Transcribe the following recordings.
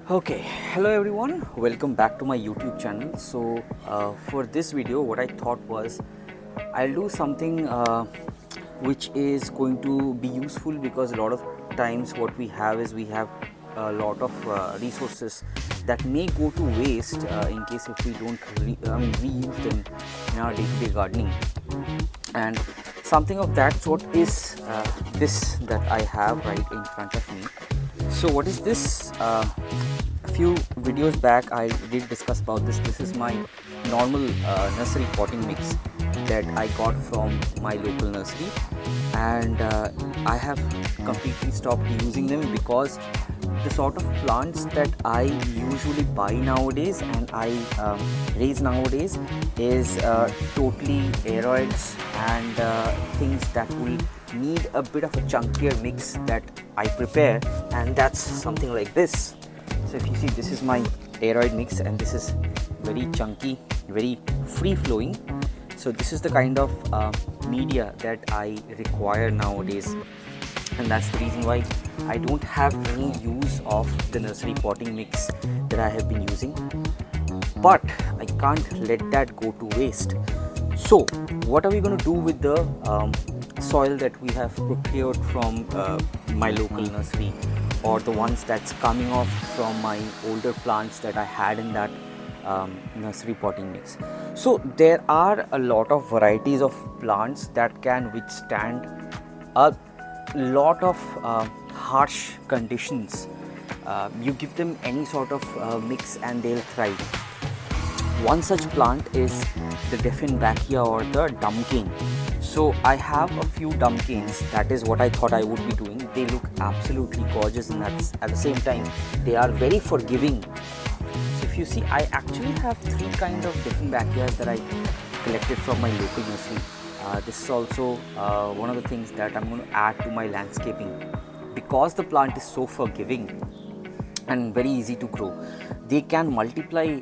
Okay, hello everyone, welcome back to my YouTube channel. So for this video what I thought was I'll do something which is going to be useful, because a lot of times what we have is we have a lot of resources that may go to waste in case if we don't reuse them in our day-to-day gardening. And something of that sort is this that I have right in front of me. So what is this? A few videos back I did discuss about this. This is my normal nursery potting mix that I got from my local nursery, and I have completely stopped using them because the sort of plants that I usually buy nowadays and I raise nowadays is totally aeroids and things that will need a bit of a chunkier mix that I prepare, and that's something like this. So if you see, this is my aeroid mix and this is very chunky, very free flowing. So this is the kind of media that I require nowadays, and that's the reason why I don't have any use of the nursery potting mix that I have been using. But I can't let that go to waste. So what are we going to do with the soil that we have procured from my local nursery, or the ones that's coming off from my older plants that I had in that nursery potting mix? So there are a lot of varieties of plants that can withstand a lot of harsh conditions. You give them any sort of mix and they'll thrive. One such plant is the Dieffenbachia or the dumb-cane. So I have a few dumb-canes. That is what I thought I would be doing. They look absolutely gorgeous, and that's at the same time they are very forgiving. So if you see, I actually have three kind of Dieffenbachias that I collected from my local nursery. This is also one of the things that I'm going to add to my landscaping, because the plant is so forgiving and very easy to grow. They can multiply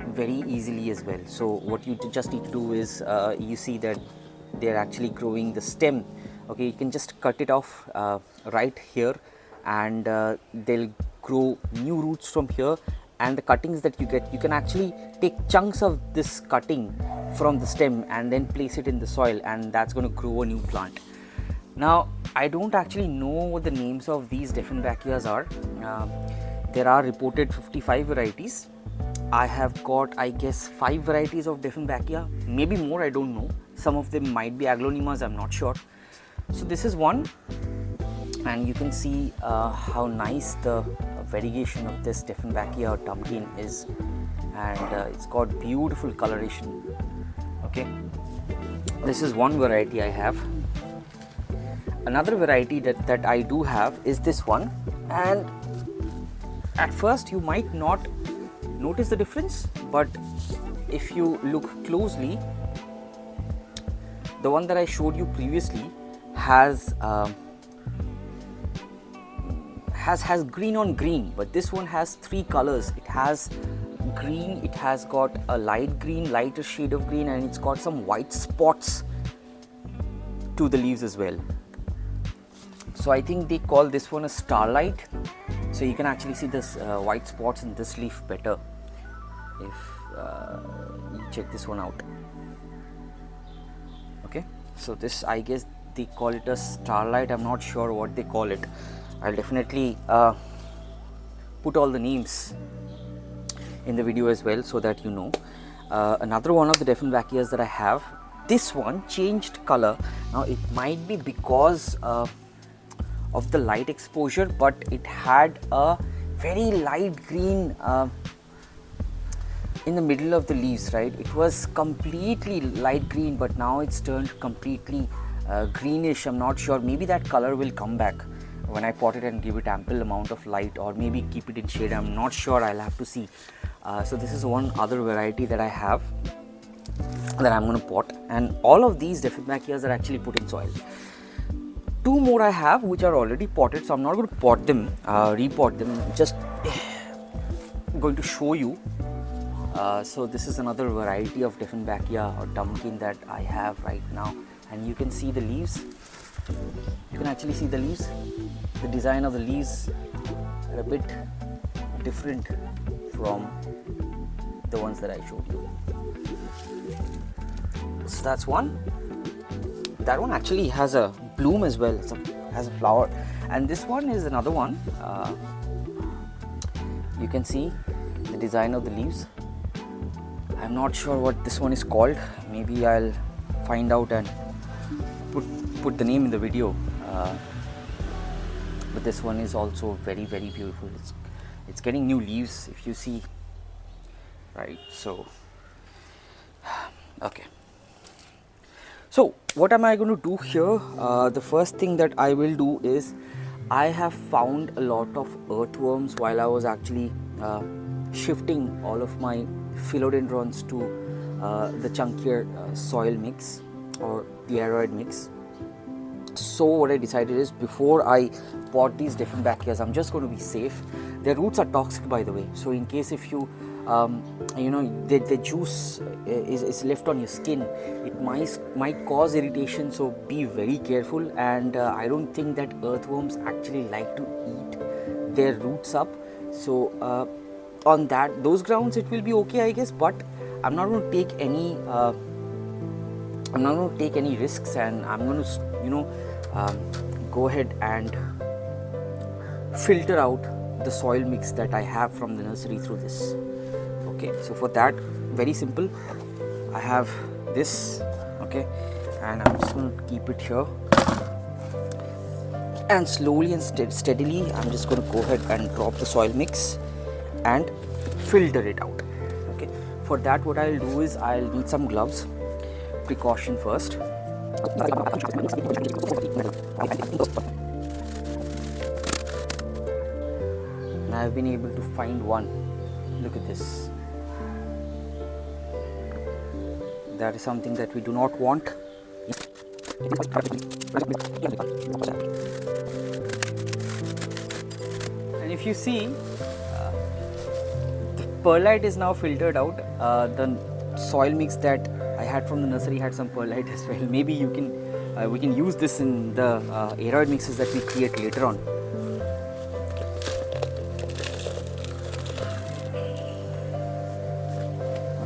very easily as well. So what you just need to do is you see that they're actually growing the stem. Okay, you can just cut it off right here, and they'll grow new roots from here. And the cuttings that you get, you can actually take chunks of this cutting from the stem and then place it in the soil, and that's going to grow a new plant. Now I don't actually know what the names of these Dieffenbachias are. There are reported 55 varieties. I have got, I guess, 5 varieties of Dieffenbachia, maybe more, I don't know. Some of them might be aglaonemas, I'm not sure. So this is one, and you can see how nice the variegation of this Dieffenbachia or dumb-cane is, and it's got beautiful coloration. Okay, this is one variety I have. Another variety that I do have is this one, and at first you might not notice the difference, but if you look closely, the one that I showed you previously has green on green, but this one has 3 colors. It has green, it has got a light green, lighter shade of green, and it's got some white spots to the leaves as well. So I think they call this one a starlight. So you can actually see this white spots in this leaf better if you check this one out. Okay, so this, I guess they call it a starlight. I'm not sure what they call it. I'll definitely put all the names in the video as well, so that you know. Another one of the Dieffenbachias that I have, this one changed color. Now it might be because of the light exposure, but it had a very light green in the middle of the leaves, right? It was completely light green, but now it's turned completely greenish. I'm not sure, maybe that color will come back when I pot it and give it ample amount of light, or maybe keep it in shade. I'm not sure, I'll have to see. So this is one other variety that I have that I'm going to pot, and all of these Dieffenbachias are actually put in soil. 2 more I have which are already potted, so I'm not going to pot them, repot them, just going to show you. So this is another variety of Dieffenbachia or dumb-cane that I have right now, and you can see the leaves. You can actually see the leaves. The design of the leaves are a bit different from the ones that I showed you. So that's one. That one actually has a bloom as well, has a flower, and this one is another one. You can see the design of the leaves. I'm not sure what this one is called. Maybe I'll find out and put the name in the video. But this one is also very beautiful. It's getting new leaves, if you see, right? So okay, so what am I going to do here? The first thing that I will do is, I have found a lot of earthworms while I was actually shifting all of my philodendrons to the chunkier soil mix or the aeroid mix. So what I decided is, before I pot these Dieffenbachias, I'm just going to be safe. Their roots are toxic, by the way, so in case if you the juice is left on your skin, it might cause irritation, so be very careful. And I don't think that earthworms actually like to eat their roots up, so on those grounds it will be okay, I guess. But I'm not going to take any risks, and I'm going to go ahead and filter out the soil mix that I have from the nursery through this. Okay, so for that, very simple, I have this, okay, and I'm just going to keep it here, and slowly and steadily I'm just going to go ahead and drop the soil mix and filter it out. Okay, for that what I'll do is, I'll need some gloves, precaution first. And I've been able to find one. Look at this. That is something that we do not want. And if you see, the perlite is now filtered out. The soil mix that I had from the nursery had some perlite as well. Maybe we can use this in the aeroid mixes that we create later on.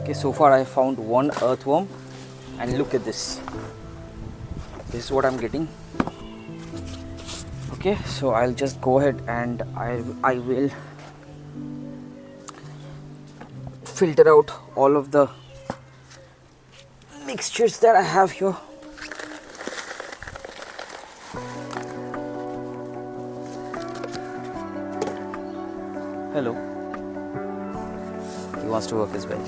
Okay, so far I found one earthworm, and look at this. This is what I'm getting. Okay, so I'll just go ahead and I will filter out all of the mixtures that I have here. Hello. He wants to work as well.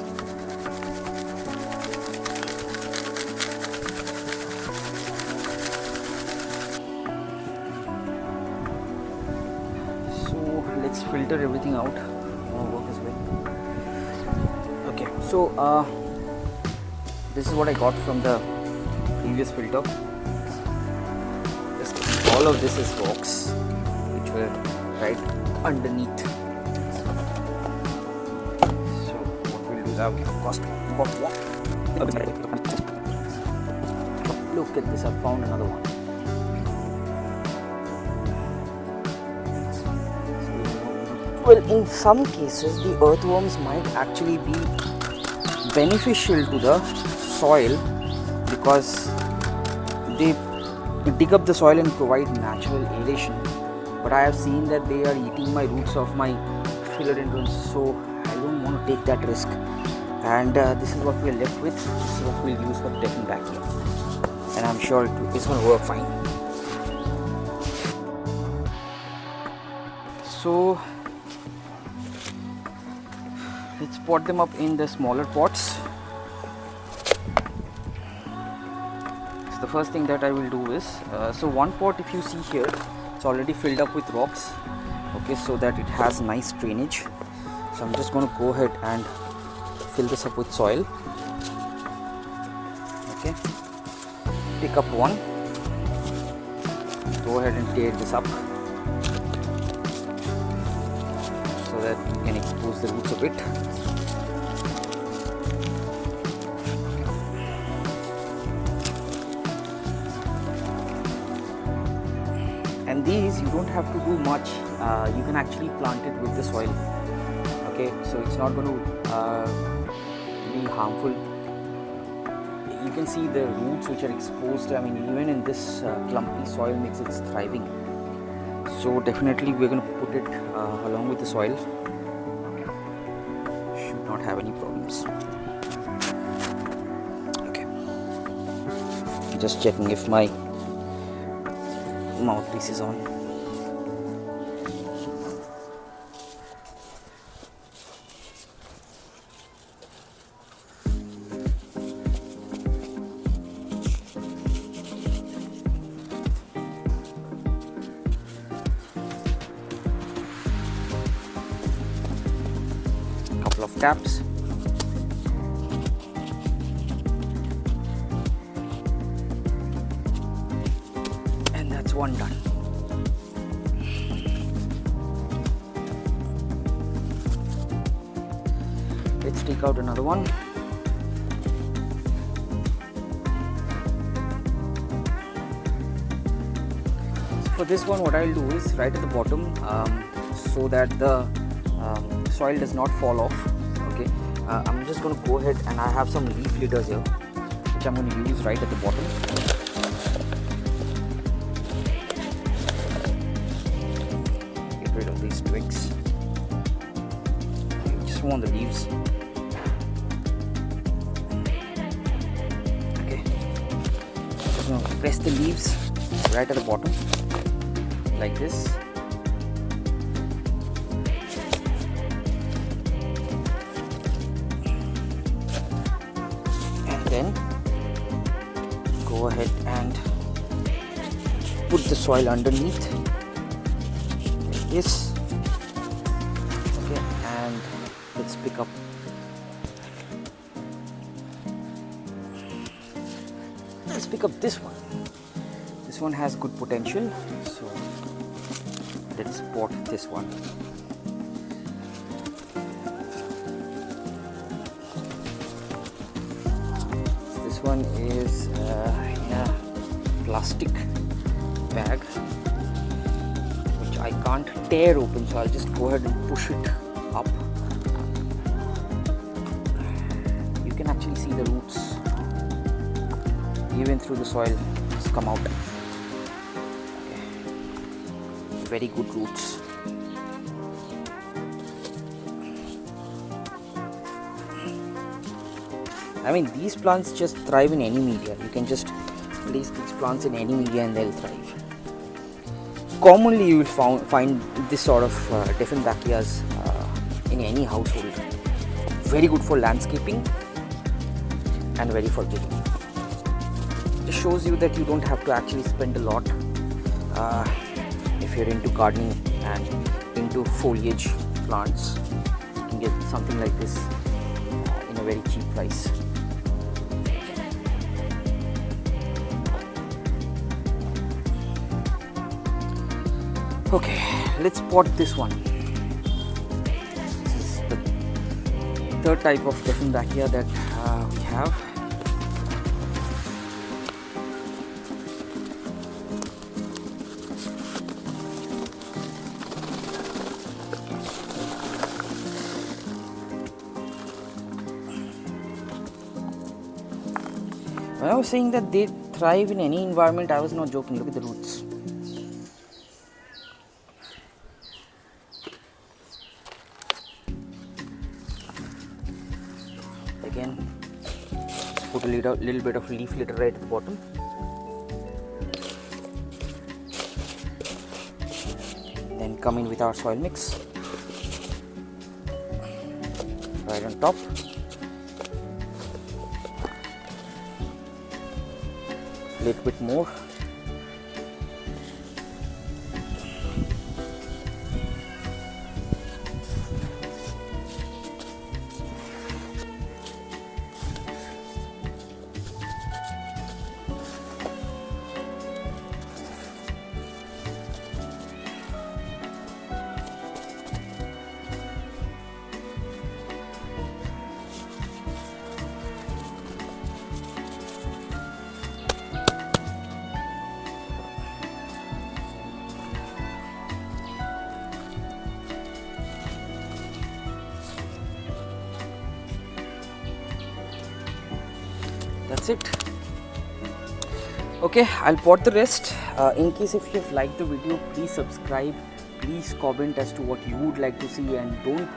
So let's filter everything out. Work as well. Okay, so this is what I got from the previous filter. Just all of this is rocks which were right underneath. So what we'll do now, we of course got one. Look at this, I found another one. Well, in some cases the earthworms might actually be beneficial to the soil because they dig up the soil and provide natural aeration, but I have seen that they are eating my roots of my philodendrons, so I don't want to take that risk. And this is what we are left with. This is what we'll use for the Dieffenbachia, and I'm sure it's going to work fine. So let's pot them up in the smaller pots. So the first thing that I will do is, so one pot, if you see here, it's already filled up with rocks, okay, so that it has nice drainage. So I'm just going to go ahead and fill this up with soil. Okay, pick up one, go ahead and tear this up so that you can expose the roots a bit. And these, you don't have to do much. You can actually plant it with the soil. Okay, so it's not going to be harmful. You can see the roots which are exposed. I mean, even in this clumpy soil mix, it's thriving. So definitely we're going to put it along with the soil. Should not have any problems. Okay, just checking if my mouthpiece is on. Couple of taps. And that's one done. Let's take out another one. So for this one, what I'll do is right at the bottom, so that the soil does not fall off. Okay, I'm just going to go ahead, and I have some leaf litters here which I'm going to use right at the bottom. Get rid of these twigs. You just want the leaves. Okay, just going to press the leaves right at the bottom like this. Then go ahead and put the soil underneath like this. Okay, and let's pick up this one. This one has good potential, so let's pot this one. This one is in a plastic bag which I can't tear open, so I'll just go ahead and push it up. You can actually see the roots even through the soil just come out. Okay. Very good roots. I mean, these plants just thrive in any media. You can just place these plants in any media and they'll thrive. Commonly you will find this sort of Dieffenbachias in any household. Very good for landscaping and very forgiving. It shows you that you don't have to actually spend a lot if you're into gardening and into foliage plants. You can get something like this in a very cheap price. Okay, let's pot this one. This is the third type of Dieffenbachia that we have. When I was saying that they thrive in any environment, I was not joking. Look at the roots. Again, just put a little bit of leaf litter right at the bottom. Then come in with our soil mix right on top. A little bit more. that's it. Okay, I'll pot the rest. In case if you've liked the video, please subscribe, please comment as to what you would like to see, and don't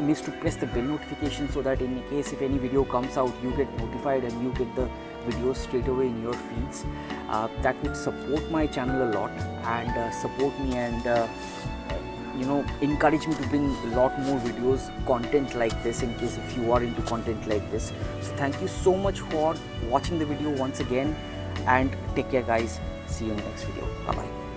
miss to press the bell notification so that in case if any video comes out, you get notified and you get the videos straight away in your feeds. That would support my channel a lot and support me and encourage me to bring a lot more videos, content like this, in case if you are into content like this. So thank you so much for watching the video once again, and take care guys. See you in the next video. Bye bye.